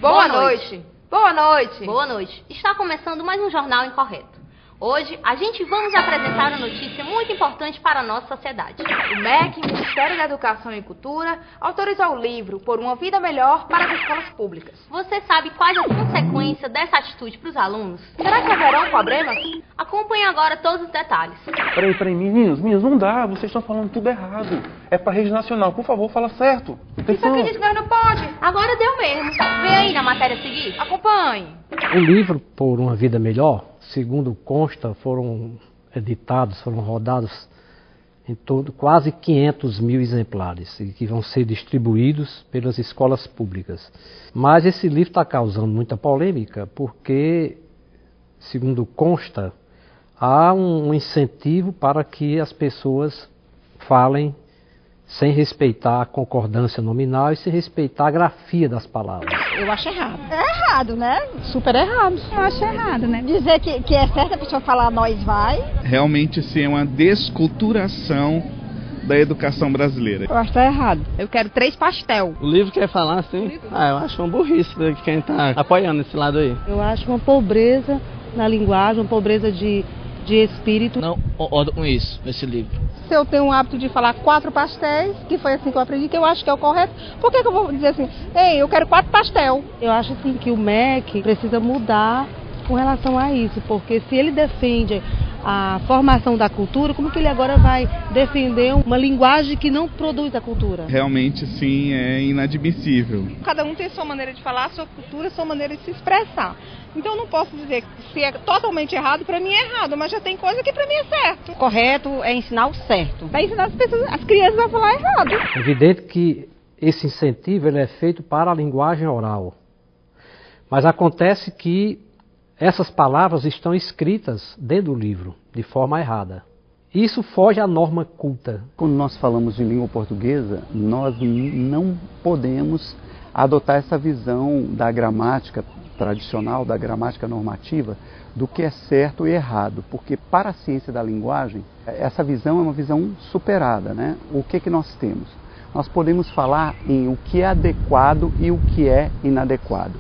Boa noite. Boa noite. Boa noite. Está começando mais um Jornal Incorreto. Hoje, a gente vamos apresentar uma notícia muito importante para a nossa sociedade. O MEC, Ministério da Educação e Cultura, autorizou o livro Por uma Vida Melhor para as escolas públicas. Você sabe quais as consequências dessa atitude para os alunos? Será que haverão problemas? Acompanhe agora todos os detalhes. Peraí, meninos, não dá, vocês estão falando tudo errado. É para rede nacional, por favor, fala certo. Isso aqui diz que nós não pode. Agora deu mesmo. Vê aí na matéria a seguir. Acompanhe. O livro Por uma Vida Melhor, segundo consta, foram rodados em todo quase 500 mil exemplares, que vão ser distribuídos pelas escolas públicas. Mas esse livro está causando muita polêmica porque, segundo consta, há um incentivo para que as pessoas falem sem respeitar a concordância nominal e sem respeitar a grafia das palavras. Eu acho errado. É errado, né? Super errado. Eu acho errado, né? Dizer que é certo a pessoa falar nós vai. Realmente, sim, é uma desculturação da educação brasileira. Eu acho que tá errado. Eu quero 3 pastel. O livro quer falar assim? Eu acho uma burrice de quem está apoiando esse lado aí. Eu acho uma pobreza na linguagem, uma pobreza de espírito. Não concordo com isso, esse livro. Se eu tenho o hábito de falar 4 pastéis, que foi assim que eu aprendi, que eu acho que é o correto, por que eu vou dizer assim, ei, eu quero 4 pastel? Eu acho assim que o MEC precisa mudar com relação a isso, porque se ele defende a formação da cultura, como que ele agora vai defender uma linguagem que não produz a cultura? Realmente, sim, é inadmissível. Cada um tem sua maneira de falar, sua cultura, sua maneira de se expressar. Então eu não posso dizer que se é totalmente errado, para mim é errado, mas já tem coisa que para mim é certo. Correto é ensinar o certo. Vai ensinar as crianças a falar errado. É evidente que esse incentivo ele é feito para a linguagem oral. Mas acontece que essas palavras estão escritas dentro do livro, de forma errada. Isso foge à norma culta. Quando nós falamos de língua portuguesa, nós não podemos adotar essa visão da gramática tradicional, da gramática normativa, do que é certo e errado, porque para a ciência da linguagem, essa visão é uma visão superada, né? O que nós temos? Nós podemos falar em o que é adequado e o que é inadequado.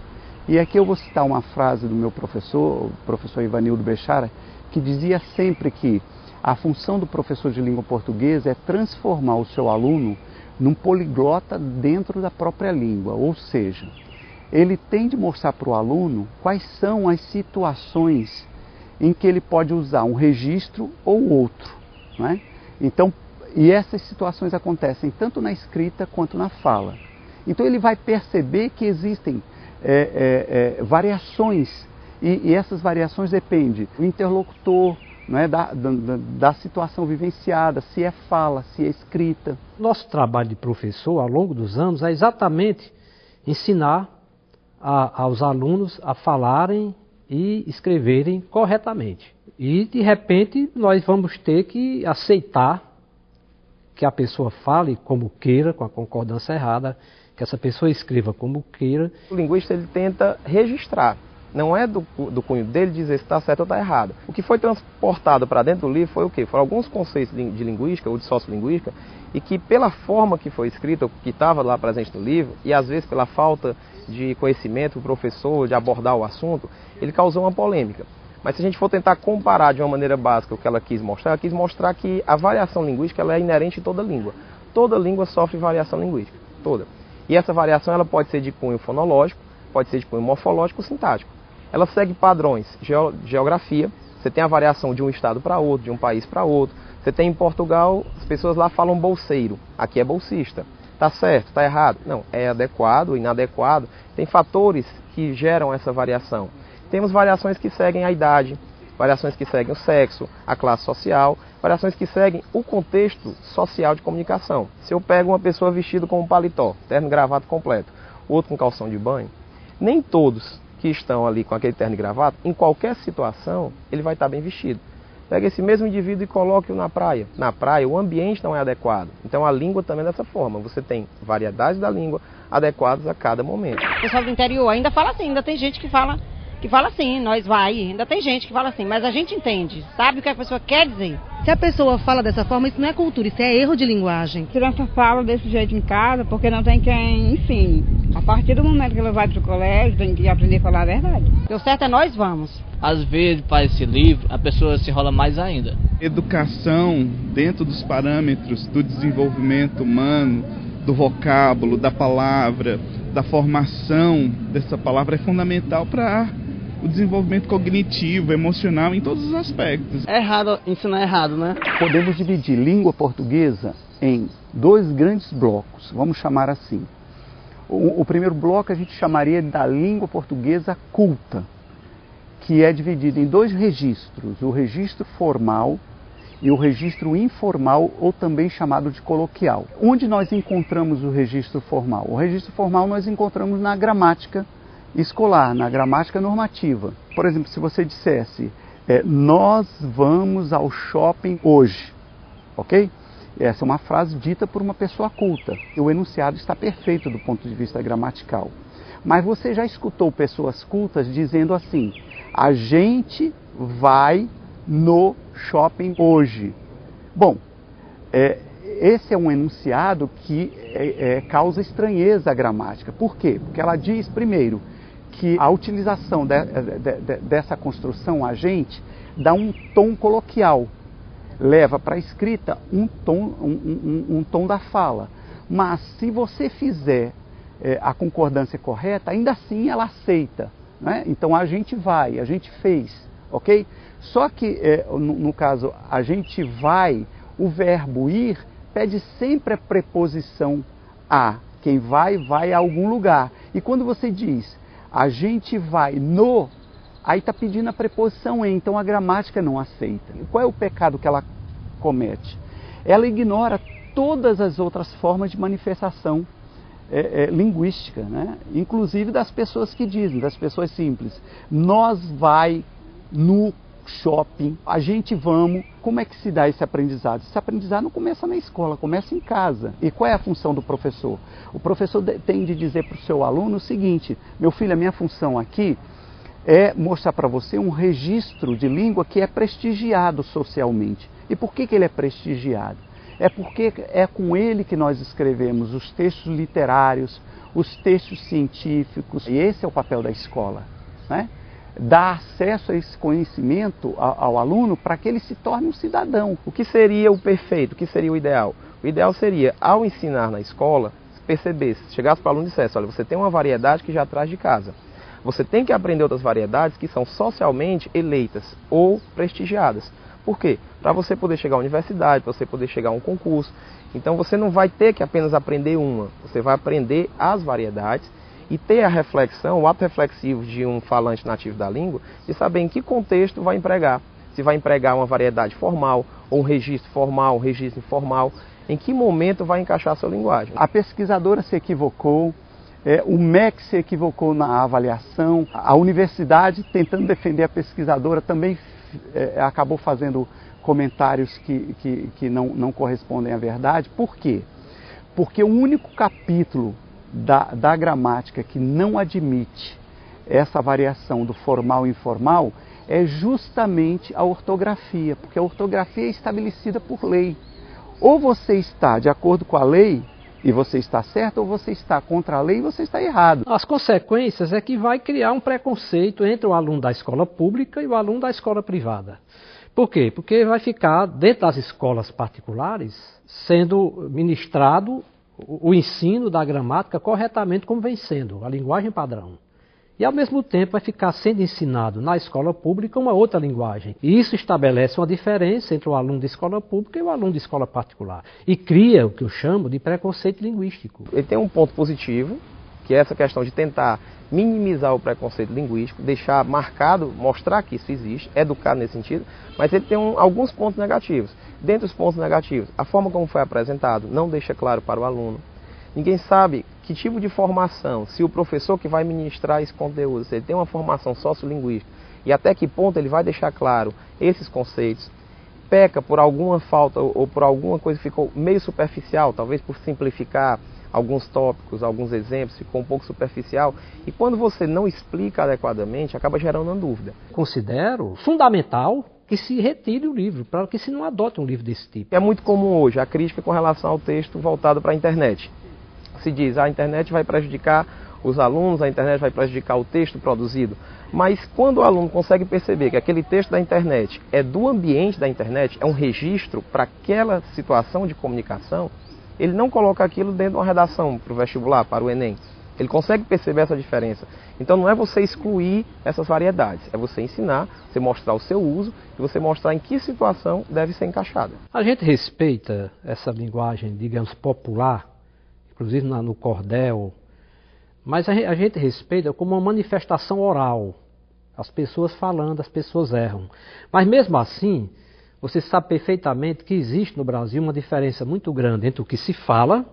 E aqui eu vou citar uma frase do meu professor, o professor Ivanildo Bechara, que dizia sempre que a função do professor de língua portuguesa é transformar o seu aluno num poliglota dentro da própria língua, ou seja, ele tem de mostrar para o aluno quais são as situações em que ele pode usar um registro ou outro, não é? Então, e essas situações acontecem tanto na escrita quanto na fala. Então ele vai perceber que existem variações, e essas variações dependem do interlocutor, não é? da situação vivenciada, se é fala, se é escrita. Nosso trabalho de professor, ao longo dos anos, é exatamente ensinar aos alunos a falarem e escreverem corretamente. E, de repente, nós vamos ter que aceitar que a pessoa fale como queira, com a concordância errada, que essa pessoa escreva como queira. O linguista ele tenta registrar, não é do cunho dele dizer se está certo ou está errado. O que foi transportado para dentro do livro foi o quê? Foram alguns conceitos de linguística ou de sociolinguística e que pela forma que foi escrita, que estava lá presente no livro, e às vezes pela falta de conhecimento do professor, de abordar o assunto, ele causou uma polêmica. Mas se a gente for tentar comparar de uma maneira básica o que ela quis mostrar que a variação linguística ela é inerente em toda língua. Toda língua sofre variação linguística, toda. E essa variação ela pode ser de cunho fonológico, pode ser de cunho morfológico ou sintático. Ela segue padrões de geografia, você tem a variação de um estado para outro, de um país para outro. Você tem em Portugal, as pessoas lá falam bolseiro, aqui é bolsista. Está certo, está errado? Não, é adequado, inadequado. Tem fatores que geram essa variação. Temos variações que seguem a idade, variações que seguem o sexo, a classe social, variações que seguem o contexto social de comunicação. Se eu pego uma pessoa vestida com um paletó, terno e gravata completo, outro com calção de banho, nem todos que estão ali com aquele terno e gravata, em qualquer situação, ele vai estar bem vestido. Pega esse mesmo indivíduo e coloque-o na praia. Na praia, o ambiente não é adequado. Então, a língua também é dessa forma. Você tem variedades da língua adequadas a cada momento. O pessoal do interior ainda fala assim, ainda tem gente que fala assim, nós vai, ainda tem gente que fala assim, mas a gente entende, sabe o que a pessoa quer dizer. Se a pessoa fala dessa forma, isso não é cultura, isso é erro de linguagem. A criança fala desse jeito em casa porque não tem quem ensine. A partir do momento que ela vai para o colégio, tem que aprender a falar a verdade. O certo é nós vamos. Às vezes, para esse livro, a pessoa se enrola mais ainda. Educação dentro dos parâmetros do desenvolvimento humano, do vocábulo, da palavra, da formação dessa palavra é fundamental para o desenvolvimento cognitivo, emocional, em todos os aspectos. É errado ensinar errado, né? Podemos dividir língua portuguesa em dois grandes blocos, vamos chamar assim. O primeiro bloco a gente chamaria da língua portuguesa culta, que é dividido em dois registros, o registro formal e o registro informal, ou também chamado de coloquial. Onde nós encontramos o registro formal? O registro formal nós encontramos na gramática escolar, na gramática normativa. Por exemplo, se você dissesse, nós vamos ao shopping hoje, ok? Essa é uma frase dita por uma pessoa culta. O enunciado está perfeito do ponto de vista gramatical. Mas você já escutou pessoas cultas dizendo assim, a gente vai no shopping hoje. Bom, esse é um enunciado que causa estranheza à gramática. Por quê? Porque ela diz, primeiro, que a utilização dessa construção agente dá um tom coloquial, leva para a escrita um tom da fala. Mas se você fizer a concordância correta, ainda assim ela aceita, né? Então a gente vai, a gente fez, ok? Só que no caso a gente vai, o verbo ir pede sempre a preposição a. Quem vai, vai a algum lugar. E quando você diz a gente vai no, aí está pedindo a preposição em, então a gramática não aceita. E qual é o pecado que ela comete? Ela ignora todas as outras formas de manifestação linguística, né? Inclusive das pessoas que dizem, das pessoas simples. Nós vai no shopping, a gente vamos. Como é que se dá esse aprendizado? Esse aprendizado não começa na escola, começa em casa. E qual é a função do professor? O professor tem de dizer para o seu aluno o seguinte, meu filho, a minha função aqui é mostrar para você um registro de língua que é prestigiado socialmente. E por que ele é prestigiado? É porque é com ele que nós escrevemos os textos literários, os textos científicos. E esse é o papel da escola, né? Dar acesso a esse conhecimento ao aluno para que ele se torne um cidadão. O que seria o perfeito? O que seria o ideal? O ideal seria, ao ensinar na escola, perceber, se chegasse para o aluno e dissesse, olha, você tem uma variedade que já traz de casa. Você tem que aprender outras variedades que são socialmente eleitas ou prestigiadas. Por quê? Para você poder chegar à universidade, para você poder chegar a um concurso. Então você não vai ter que apenas aprender uma, você vai aprender as variedades e ter a reflexão, o ato reflexivo de um falante nativo da língua, de saber em que contexto vai empregar. Se vai empregar uma variedade formal, ou um registro formal, um registro informal, em que momento vai encaixar a sua linguagem. A pesquisadora se equivocou, o MEC se equivocou na avaliação, a universidade, tentando defender a pesquisadora, também acabou fazendo comentários que não correspondem à verdade. Por quê? Porque o único capítulo da gramática que não admite essa variação do formal e informal é justamente a ortografia, porque a ortografia é estabelecida por lei. Ou você está de acordo com a lei e você está certo, ou você está contra a lei e você está errado. As consequências é que vai criar um preconceito entre o aluno da escola pública e o aluno da escola privada. Por quê? Porque vai ficar, dentro das escolas particulares, sendo ministrado o ensino da gramática corretamente como vem sendo, a linguagem padrão. E ao mesmo tempo vai ficar sendo ensinado na escola pública uma outra linguagem. E isso estabelece uma diferença entre o aluno de escola pública e o aluno de escola particular. E cria o que eu chamo de preconceito linguístico. Ele tem um ponto positivo, que é essa questão de tentar minimizar o preconceito linguístico, deixar marcado, mostrar que isso existe, educar nesse sentido, mas ele tem alguns pontos negativos. Dentre os pontos negativos, a forma como foi apresentado não deixa claro para o aluno. Ninguém sabe que tipo de formação, se o professor que vai ministrar esse conteúdo, se ele tem uma formação sociolinguística, e até que ponto ele vai deixar claro esses conceitos, peca por alguma falta ou por alguma coisa que ficou meio superficial, talvez por simplificar alguns tópicos, alguns exemplos, ficou um pouco superficial, e quando você não explica adequadamente, acaba gerando uma dúvida. Considero fundamental que se retire o livro, para que se não adote um livro desse tipo. É muito comum hoje a crítica com relação ao texto voltado para a internet. Se diz, a internet vai prejudicar os alunos, a internet vai prejudicar o texto produzido. Mas quando o aluno consegue perceber que aquele texto da internet é do ambiente da internet, é um registro para aquela situação de comunicação, ele não coloca aquilo dentro de uma redação para o vestibular, para o Enem. Ele consegue perceber essa diferença. Então não é você excluir essas variedades, é você ensinar, você mostrar o seu uso e você mostrar em que situação deve ser encaixada. A gente respeita essa linguagem, digamos, popular, inclusive no cordel, mas a gente respeita como uma manifestação oral. As pessoas falando, as pessoas erram. Mas mesmo assim, você sabe perfeitamente que existe no Brasil uma diferença muito grande entre o que se fala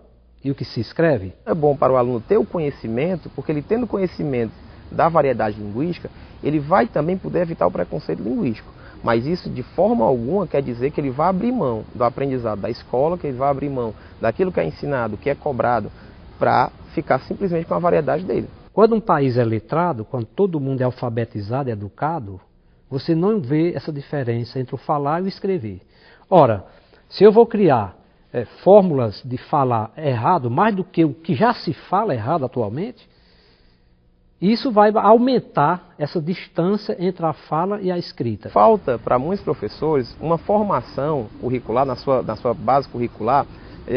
e o que se escreve. É bom para o aluno ter o conhecimento, porque ele tendo conhecimento da variedade linguística, ele vai também poder evitar o preconceito linguístico. Mas isso de forma alguma quer dizer que ele vai abrir mão do aprendizado da escola, que ele vai abrir mão daquilo que é ensinado, que é cobrado, para ficar simplesmente com a variedade dele. Quando um país é letrado, quando todo mundo é alfabetizado e educado, você não vê essa diferença entre o falar e o escrever. Ora, se eu vou criar fórmulas de falar errado, mais do que o que já se fala errado atualmente, isso vai aumentar essa distância entre a fala e a escrita. Falta para muitos professores uma formação curricular, na sua base curricular,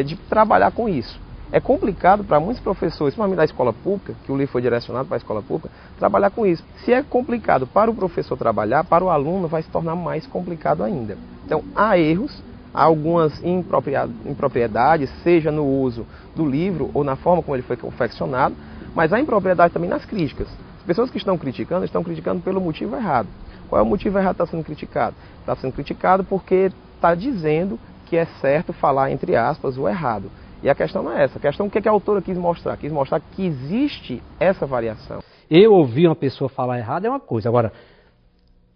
de trabalhar com isso. É complicado para muitos professores, principalmente da escola pública, que o livro foi direcionado para a escola pública, trabalhar com isso. Se é complicado para o professor trabalhar, para o aluno vai se tornar mais complicado ainda. Então, há erros, há algumas impropriedades, seja no uso do livro ou na forma como ele foi confeccionado, mas há impropriedade também nas críticas. As pessoas que estão criticando pelo motivo errado. Qual é o motivo errado que está sendo criticado? Está sendo criticado porque está dizendo que é certo falar, entre aspas, o errado. E a questão não é essa. A questão é o que a autora quis mostrar. Quis mostrar que existe essa variação. Eu ouvir uma pessoa falar errado é uma coisa. Agora,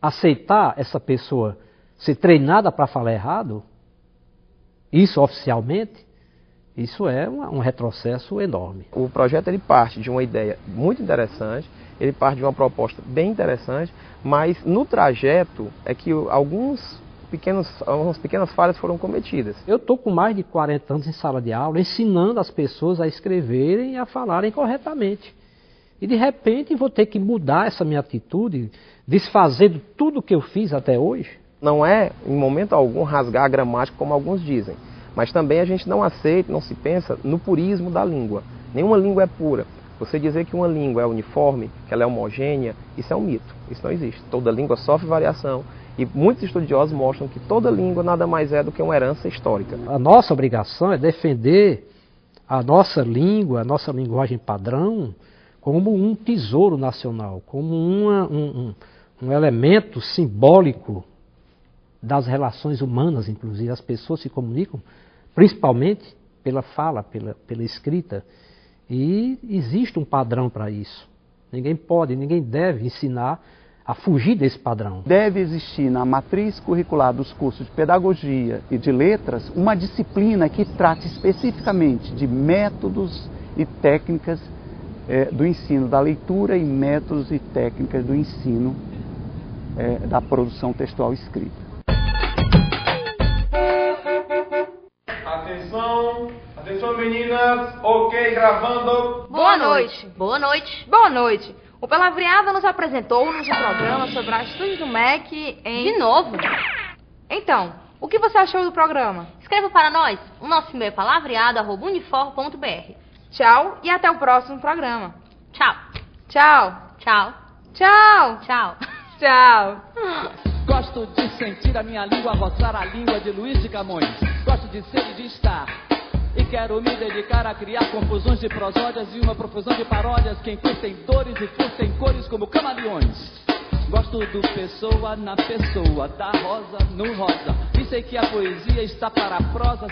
aceitar essa pessoa ser treinada para falar errado, isso oficialmente, isso é um retrocesso enorme. O projeto ele parte de uma ideia muito interessante, ele parte de uma proposta bem interessante, mas no trajeto é que algumas pequenas falhas foram cometidas. Eu estou com mais de 40 anos em sala de aula, ensinando as pessoas a escreverem e a falarem corretamente. E de repente vou ter que mudar essa minha atitude, desfazendo tudo que eu fiz até hoje. Não é, em momento algum, rasgar a gramática como alguns dizem. Mas também a gente não aceita, não se pensa no purismo da língua. Nenhuma língua é pura. Você dizer que uma língua é uniforme, que ela é homogênea, isso é um mito. Isso não existe. Toda língua sofre variação. E muitos estudiosos mostram que toda língua nada mais é do que uma herança histórica. A nossa obrigação é defender a nossa língua, a nossa linguagem padrão, como um tesouro nacional, como um elemento simbólico das relações humanas, inclusive. As pessoas se comunicam principalmente pela fala, pela escrita. E existe um padrão para isso. Ninguém deve ensinar a fugir desse padrão. Deve existir na matriz curricular dos cursos de pedagogia e de letras uma disciplina que trate especificamente de métodos e técnicas do ensino da leitura e métodos e técnicas do ensino da produção textual escrita. Atenção meninas, ok, gravando. Boa noite. Boa noite. Boa noite. O Palavreada nos apresentou-nos um programa sobre a atitude do MEC em... De novo? Então, o que você achou do programa? Escreva para nós. O nosso e-mail é palavreada@unifor.br. Tchau e até o próximo programa. Tchau. Tchau. Tchau. Tchau. Tchau. Tchau. Gosto de sentir a minha língua roçar a língua de Luiz de Camões. Gosto de ser e de estar. E quero me dedicar a criar confusões de prosódias e uma profusão de paródias que encurtem dores e furtem cores como camaleões. Gosto do pessoa na pessoa, da rosa no rosa. E sei que a poesia está para a prosa.